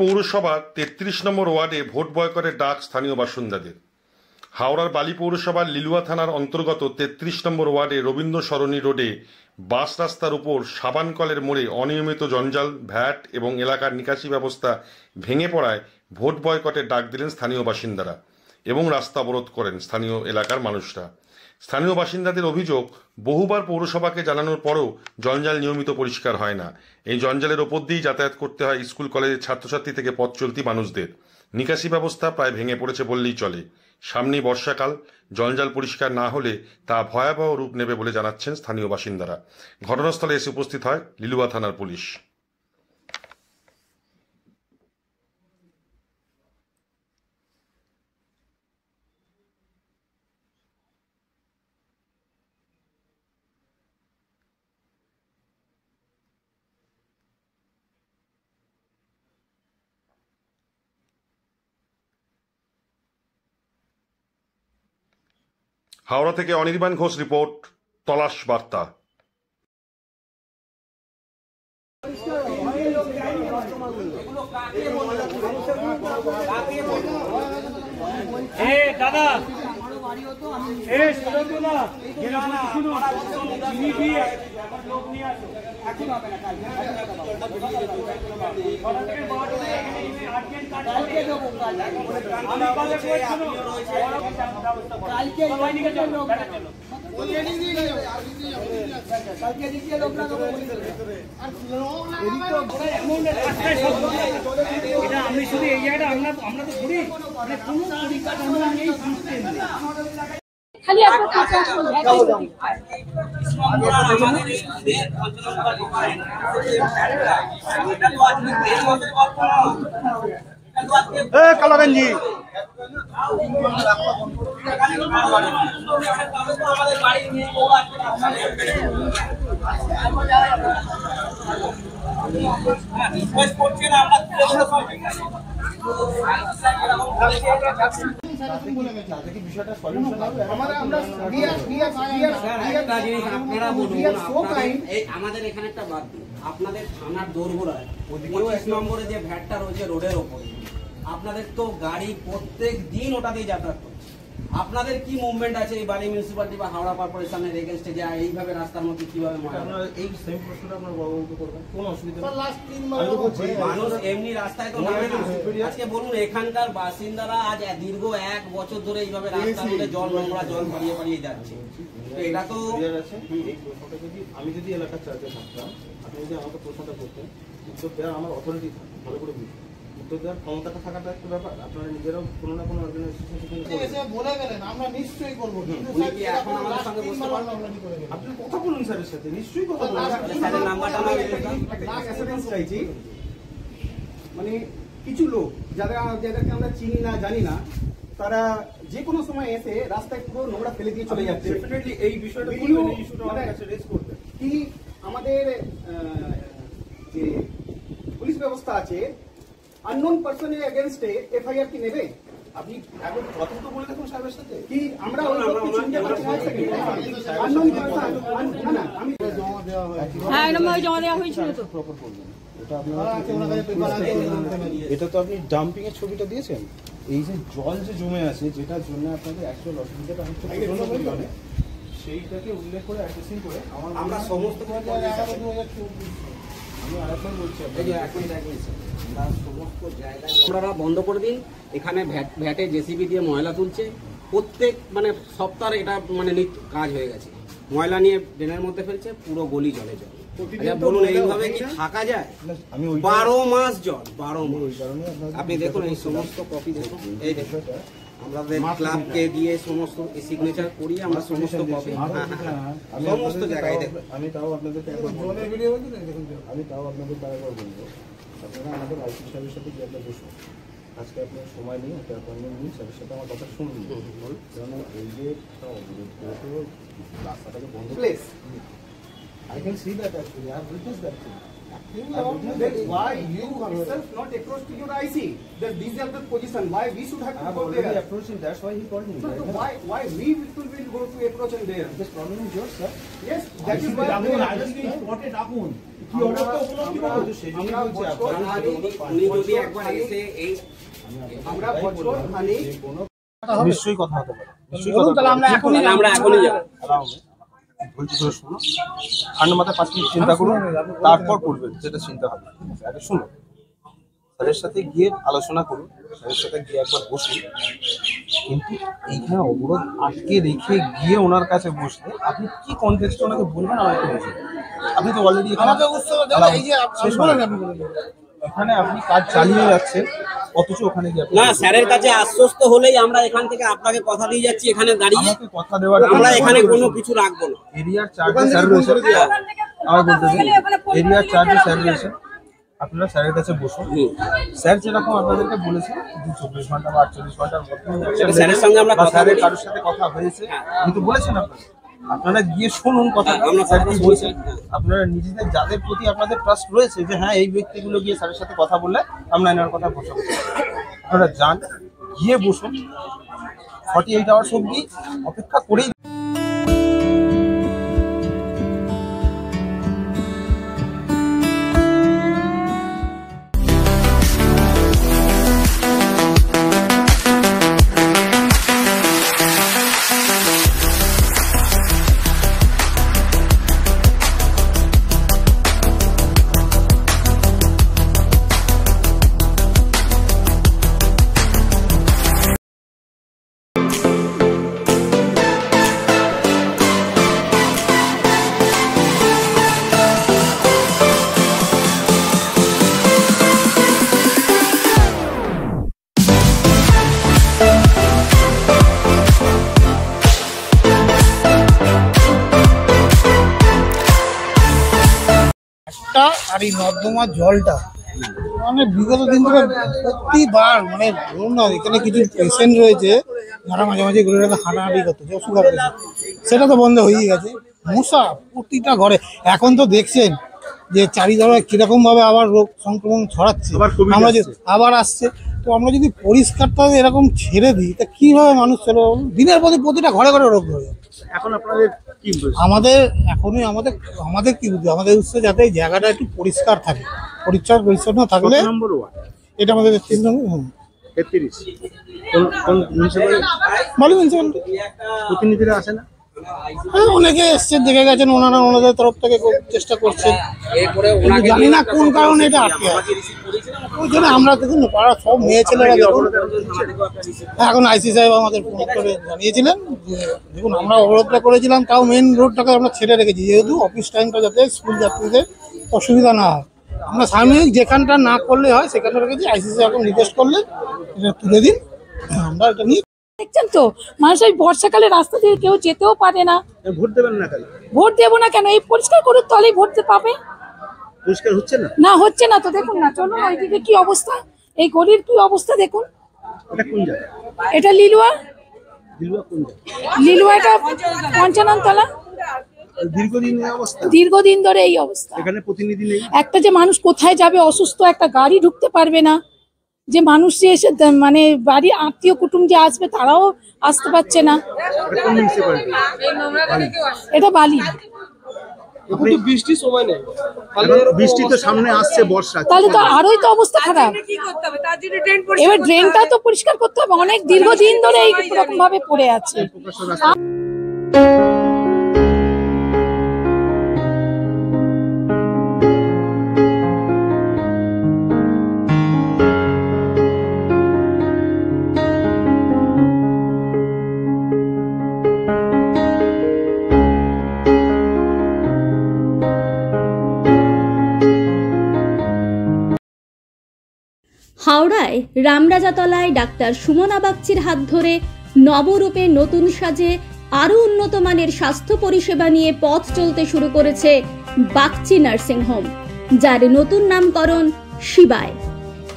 পৌরসভার ৩৩ নম্বর ওয়ার্ডে ভোট বয়কটের ডাক স্থানীয় বাসিন্দাদের। হাওড়ার বালি পৌরসভার লিলুয়া থানার অন্তর্গত ৩৩ নম্বর ওয়ার্ডে রবীন্দ্র সরণি রোডে বাস রাস্তার উপর সাবান কলের মোড়ে অনিয়মিত জঞ্জাল, ভ্যাট এবং এলাকার নিকাশি ব্যবস্থা ভেঙে পড়ায় ভোট বয়কটের ডাক দিলেন স্থানীয় বাসিন্দারা এবং রাস্তা অবরোধ করেন স্থানীয় এলাকার মানুষরা। স্থানীয় বাসিন্দাদের অভিযোগ, বহুবার পৌরসভাকে জানানোর পরও জঞ্জাল নিয়মিত পরিষ্কার হয় না। এই জঞ্জালের ওপর দিয়েই যাতায়াত করতে হয় স্কুল কলেজের ছাত্রছাত্রী থেকে পথ চলতি মানুষদের। নিকাশি ব্যবস্থা প্রায় ভেঙে পড়েছে বললেই চলে। সামনেই বর্ষাকাল, জঞ্জাল পরিষ্কার না হলে তা ভয়াবহ রূপ নেবে বলে জানাচ্ছেন স্থানীয় বাসিন্দারা। ঘটনাস্থলে এসে উপস্থিত হয় লিলুয়া থানার পুলিশ। হাওড়া থেকে অনির্বাণ ঘোষ রিপোর্ট, তলাশ বার্তা। দাদা আমি শুধু এই জায়গাটা আমরা তো ঘুরি খালি কালাগঞ্জি আমাদের এখানে একটা বাদ দিন, আপনাদের থানার দোরগোড়ায় 25 নম্বরে যে ভ্যাটটা রয়েছে রোডের ওপরে, আপনাদের তো গাড়ি প্রত্যেক দিন ওটা দিয়ে যাতায়াত করছে। আপনাদের কি মুভমেন্ট আছে এই বালি মিউনিসিপালিটি বা হাওড়া কর্পোরেশনের এগেইনস্টে যে এইভাবে রাস্তার মধ্যে কিভাবে এই সেম প্রশ্নটা আপনার বলতে করবেন, কোন অসুবিধা নেই। মানুষ এমনি রাস্তায় তো নামে না। আজকে বলুন, এখানকার বাসিন্দারা আজ দীর্ঘ 1 বছর ধরে এইভাবে রাস্তার মধ্যে জল, নোংরা জল পাড়িয়ে যাচ্ছে। এটা তো এই প্রশ্নটা যদি আমি যদি এলাকার চার্জে থাকতাম, আপনি যদি আমাকে প্রশ্নটা করতেন, উত্তর দেওয়ার আমার অথরিটি থাকে, ভালো করে বুঝুন। উত্তর দেওয়ার ক্ষমতাটা থাকাটা একটা ব্যাপার। আপনারা নিজেরাও কোনো না কোনো অর্গানাইজেশন বলে গেলেন, আমরা নিশ্চয়ই করবো। আপনি কথা বলুন স্যারের সাথে, নিশ্চয়ই কথা বলুন। চাইছি মানে কিছু লোক যাদেরকে আমরা চিনি না, জানি না, তারা যে কোনো সময় এসে রাস্তায় পুরো নোংরা ফেলে দিয়ে চলে যাচ্ছে। ডেফিনেটলি এই বিষয়টা কি আমাদের যে পুলিশ ব্যবস্থা আছে, আননোন পারসনের এগেইনস্টে এফআইআর কি নেবে? আপনি এখন প্রথম তো বলে দেখুন সাহেবের সাথে কি আমরা ওই লোককে চিনতে পারছি না। আননোন পারসন না, আমি জমা দেওয়া হয়েছিল। হ্যাঁ, নম্বর জমা দেওয়া হয়েছিল তো প্রপার করবেন। এটা তো আপনি ডাম্পিং এর ছবিটা দিয়েছেন। এই যে জল যে জমে আছে, যেটার জন্য আপনাদের অ্যাকচুয়াল অসুবিধাটা হচ্ছে, সেইটাকে উল্লেখ করে অ্যাসেসিং করে আমরা সমস্ত আমি আরেকবার বলছি, সমস্ত জায়গায় আপনারা বন্ধ করে দিন। এখানে ভ্যাটে জেসিবি দিয়ে ময়লা তুলছে প্রত্যেক সপ্তাহে, এটা কাজ হয়ে গেছে। ময়লা নিয়ে ড্রেনের মধ্যে ফেলছে, পুরো গলি জলে জল। বলুন, এইভাবে কি থাকা যায়? 12 মাস জল, 12 মাস। আপনি দেখুন এই সমস্ত কপি দেখুন, এই দেখুন আমাদের ক্লাবকে দিয়ে সমস্ত সিগনেচার করিয়ে আমরা সমস্ত কপি সমস্ত জায়গায় দেখুন। আমি তাও আপনাদের বলবো, আপনারা আমাদের আইসি সাহেবের সাথে গিয়ে একটা বসুন। আজকে আপনার সময় নেই, একটা অ্যাপয়েন্টমেন্ট নিন, স্যারের সাথে আমার কথা শুনুন। কারণ এই যে রাস্তাটাকে বন্ধ, I can see that actually. I have witnessed that thing. Why you yourself not approach to your IC? That these are the position. Why we should have to go there? Approaching. That's why he called me. So why we will go to approach and there? This problem is yours, sir. Yes, that is why. I just spotted Akun. কি অবস্থা উপলব্ধি করবো? উনি যদি একবার এসে এই আমরা বছর মানে নিশ্চয়ই কথা হতে পারে, নিশ্চয়ই বলুন, কথা তাহলে আমরা এখনই তাহলে আমরা এখনই যাবো। বলছি তো শুনো, ঠান্ডা মাথায় 5 মিনিট চিন্তা করুন, তারপর করবেন যেটা চিন্তা হবে। আগে শুনুন, স্যারের সাথে গিয়ে আলোচনা করুন, স্যারের সাথে গিয়ে একবার বসুন। কিন্তু এইখানে অবরোধ আটকে রেখে গিয়ে ওনার কাছে বসলে আপনি কি কনটেক্সটে ওনাকে বলবেন আমাকে বুঝুন। আপনি তো অলরেডি এখানে আপনি কাজ চালিয়ে যাচ্ছেন, অথচ ওখানে গিয়ে না, স্যারের কাছে আশ্বস্ত হলেই আমরা এখান থেকে আপনাকে কথা দিয়ে যাচ্ছি এখানে দাঁড়িয়ে। আমাকে কথা দেওয়ার আমরা এখানে কোনো কিছু রাখবো না। এরিয়ার চার্জে স্যার রয়েছে, আমার বলতেছি এরিয়ার চার্জে স্যার রয়েছে। আপনারা স্যারের কাছে বসুন, স্যার যেরকম আপনাদেরকে বলেছে 24 ঘন্টা বা 48 ঘন্টার মধ্যে স্যারের সঙ্গে আমরা কথা স্যারের বলি। কারোর সাথে কথা হয়েছে কিন্তু বলেছেন আপনারা গিয়ে শুনুন কথা। আমরা স্যার কি কথা বলছেন, বলছি। আপনারা নিজেদের যাদের প্রতি আপনাদের ট্রাস্ট রয়েছে যে হ্যাঁ এই ব্যক্তিগুলো গিয়ে স্যারের সাথে কথা বললে আমরা এনার কথা বসে আপনারা যান, গিয়ে বসুন। 48 আওয়ার্স অবধি অপেক্ষা করেই আর এই নর্দমার জলটা মানে বিগত দিন ধরে প্রতিবার মানে ধরুন না, এখানে কিছু পেশেন্ট রয়েছে যারা মাঝে মাঝে ঘুরে রাখা হাঁটাহাঁটি করতে, যে সুগার পেশেন্ট, সেটা তো বন্ধ হয়ে গেছে। মশা প্রতিটা ঘরে, এখন তো দেখছেন যে চারিদিকে কিরকম ভাবে আবার রোগ সংক্রমণ ছড়াচ্ছে, আমরা যে আবার আসছে। তো আমরা যদি পরিষ্কারটা এরকম ছেড়ে দিই তা কিভাবে মানুষ চলে? দিনের প্রতি প্রতিটা ঘরে ঘরে রোগ ধরে যাচ্ছে। এখন আপনাদের কি আমাদের এখনই আমাদের কি বুঝবে, আমাদের উৎসে যাতে এই জায়গাটা একটু পরিষ্কার থাকে, পরিষ্কার পরিচ্ছন্ন থাকলে। নম্বর ওয়ার্ড এটা আমাদের 3 নম্বর 33 কোন মিউনিসিপ্যালিটি ভালো মিউনিসিপ্যালিটি। প্রতিনিধিরা আসে না? হ্যাঁ, অনেকে এসছে, দেখে গেছেন, ওনারা ওনাদের তরফ থেকে চেষ্টা করছেন। এরপরে কিন্তু জানি না কোন কারণে এটা আটকে আছে। ওই জন্য আমরা দেখুন না, পাড়ার সব মেয়ে ছেলেরা দেখুন, এখন আইসি সাহেব আমাদের ফোন করে জানিয়েছিলেন যে দেখুন আমরা অবরোধটা করেছিলাম, তাও মেন রোডটাকে আমরা ছেড়ে রেখেছি, যেহেতু অফিস টাইমটা যাতে স্কুল যাত্রীদের অসুবিধা না হয়। আমরা সাময়িক যেখানটা না করলে হয় সেখানটা রেখেছি। আইসি সাহেব এখন রিকোয়েস্ট করলে এটা তুলে দিন, আমরা এটা নিয়ে। দেখছেন তো, মানুষ ওই বর্ষাকালে রাস্তা দিয়ে কেউ যেতেও পারে না। ভোট দেবেন না কেন? ভোট দেবো না কেন? এই পরিষ্কার করুক, তাহলেই ভোট পাবে। পরিষ্কার হচ্ছে না? না, হচ্ছে না তো, দেখুন না, চলুন ওইদিকে কি অবস্থা, এই গলির কি অবস্থা দেখুন। এটা কোন জায়গা? এটা লিলুয়া, দিলুয়া কোন জায়গা? লিলুয়া এটা 55 তলা। দীর্ঘদিন এই অবস্থা, দীর্ঘদিন ধরে এই অবস্থা। এখানে প্রতিনিধি নেই। একটা যে মানুষ কোথায় যাবে, অসুস্থ, একটা গাড়ি ঢুকতে পারবে না, যে মানুষ যে এসে মানে বাড়ি আত্মীয় কুটুম যে আসবে তারাও আসতে পারছে না। এটা কোন মিউনিসিপ্যালিটি? এটা বালি। এখন তো বৃষ্টির সময় নেই, বৃষ্টি তো সামনে আসছে, বর্ষা। তাহলে তো আরোই তো অবস্থা খারাপ। এবার ড্রেনটা তো পরিষ্কার করতে হবে, অনেক দীর্ঘদিন ধরে এই রকম ভাবে পড়ে আছে। হাওড়ায় রামরাজাতলায় ডাক্তার সুমনা বাগচির হাত ধরে নবরূপে নতুন সাজে আরও উন্নত মানের স্বাস্থ্য পরিষেবা নিয়ে পথ চলতে শুরু করেছে বাগচি নার্সিং হোম, যার নতুন নামকরণ শিবায়।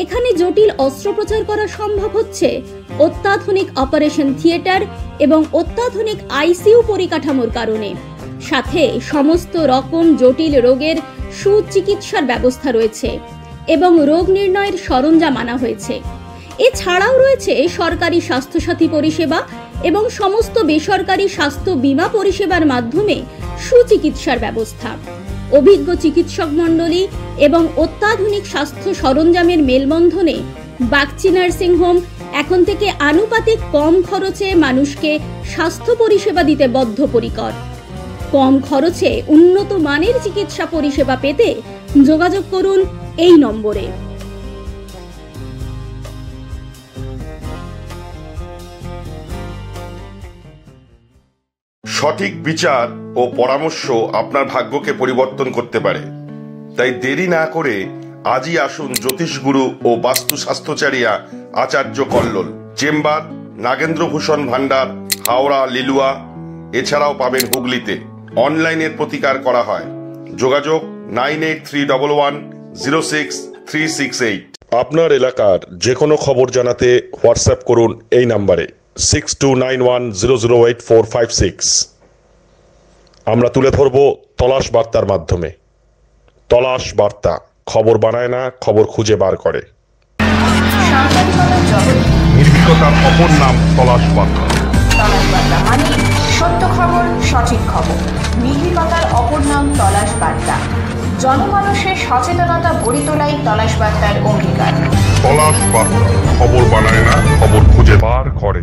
এখানে জটিল অস্ত্রোপচার করা সম্ভব হচ্ছে অত্যাধুনিক অপারেশন থিয়েটার এবং অত্যাধুনিক আইসিইউ পরিকাঠামোর কারণে। সাথে সমস্ত রকম জটিল রোগের সুচিকিৎসার ব্যবস্থা রয়েছে এবং রোগ নির্ণয়ের সরঞ্জাম আনা হয়েছে। এছাড়াও রয়েছে সরকারি স্বাস্থ্যসাথী পরিষেবা এবং সমস্ত বেসরকারি স্বাস্থ্য বীমা পরিষেবার মাধ্যমে সুচিকিৎসার ব্যবস্থা। অভিজ্ঞ চিকিৎসক মণ্ডলী এবং অত্যাধুনিক স্বাস্থ্য সরঞ্জামের মেলবন্ধনে বাগচি নার্সিং হোম এখন থেকে আনুপাতিক কম খরচে মানুষকে স্বাস্থ্য পরিষেবা দিতে বদ্ধপরিকর। কম খরচে উন্নত মানের চিকিৎসা পরিষেবা পেতে যোগাযোগ করুন এই নম্বরে। সঠিক বিচার ও পরামর্শ আপনার ভাগ্যকে পরিবর্তন করতে পারে। তাই দেরি না করে আজই আসুন জ্যোতিষগুরু ও বাস্তু স্বাস্থ্যচারিয়া আচার্য কল্লোল। চেম্বার নাগেন্দ্রভূষণ ভান্ডার, হাওড়া, লিলুয়া। এছাড়াও পাবেন হুগলিতে। অনলাইনের প্রতিকার করা হয়। যোগাযোগ 9831106368। আপনার এলাকার যে কোনো খবর জানাতে হোয়াটসঅ্যাপ করুন এই নাম্বারে 6291008456। আমরা তুলে ধরব তলাশ বার্তার মাধ্যমে। তলাশ বার্তা, খবর বানায় না, খবর খুঁজে বার করে। নির্ভীকতার অপর নাম তলাশ বার্তা। তলাশ বার্তা মানে সত্য খবর, সঠিক খবর। নির্ভীকতার অপর নাম তলাশ বার্তা। জনমানুষের সচেতনতা গড়ে তোলাই তলাশ বার্তার অঙ্গীকার। তলাশ বার্তা, খবর বানায় না, খবর খুঁজে বার করে।